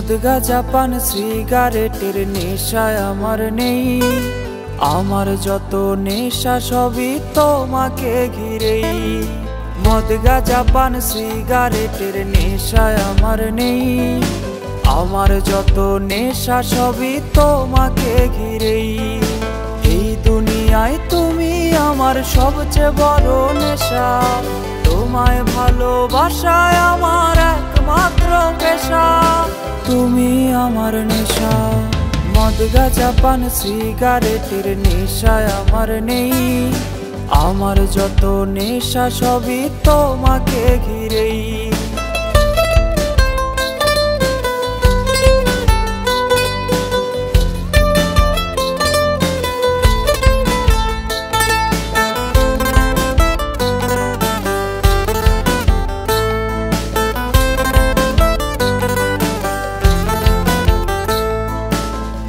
মদ গাঁজা পান সিগারেটের নেশায় আমার নেই। আমার যত নেশা সবই তোমাকে ঘিরেই। মদ গাঁজা পান সিগারেটের নেশায় আমার নেই। আমার যত নেশা সবই তোমাকে ঘিরেই। এই দুনিয়ায় তুমি আমার সবচেয়ে বড় নেশা। তোমায় ভালোবাসায় আমার একমাত্র পেশা। তুমি আমার নেশা। মদ গাঁজা পান সিগারেটের নেশায় আমার নেই। আমার যত নেশা সবই তোমাকে ঘিরেই।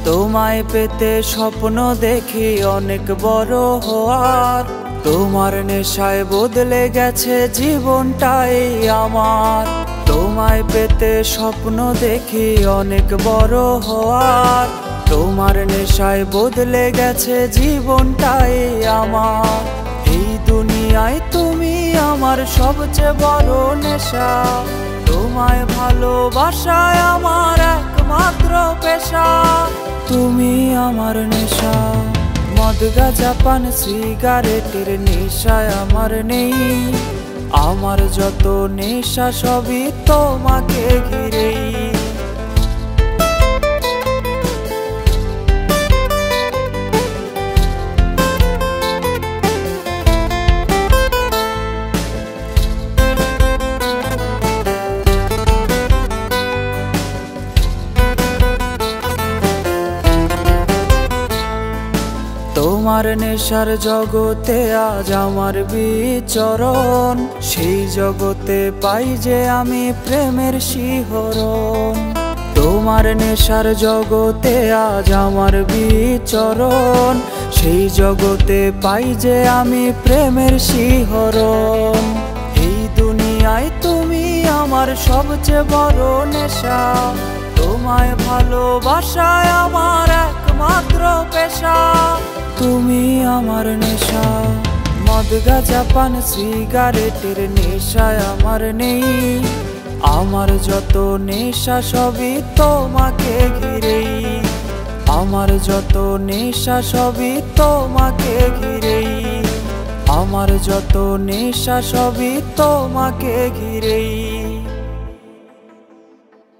তোমায় পেতে স্বপ্ন দেখি অনেক বড় হওয়ার। তোমার নেশায় বদলে গেছে জীবনটাই আমার। তোমায় পেতে স্বপ্ন দেখি অনেক বড় হওয়ার। তোমার নেশায় বদলে গেছে জীবনটাই আমার। এই দুনিয়ায় তুমি আমার সবচেয়ে বড় নেশা। তোমায় ভালোবাসায় আমার একমাত্র পেশা। তুমি আমার নেশা। মদ গাঁজা পান সিগারেটের নেশায় আমার নেই। আমার যত নেশা সবই তোমাকে ঘিরেই। তোমার নেশার জগতে আজ আমার বিচরণ। সেই জগতে পাই যে আমি প্রেমের শিহরণ। তোমার নেশার জগতে আজ আমার বিচরণ। সেই জগতে পাই যে আমি প্রেমের শিহরণ। এই দুনিয়ায় তুমি আমার সবচেয়ে বড় নেশা। তোমায় ভালোবাসায় আমার একমাত্র পেশা। তুমি আমার নেশা। মদ গাঁজা পান সিগারেটের নেশায় আমার নেই। আমার যত নেশা সবই তোমাকে ঘিরেই। আমার যত নেশা সবই তোমাকে ঘিরেই। আমার যত নেশা সবই তোমাকে ঘিরেই।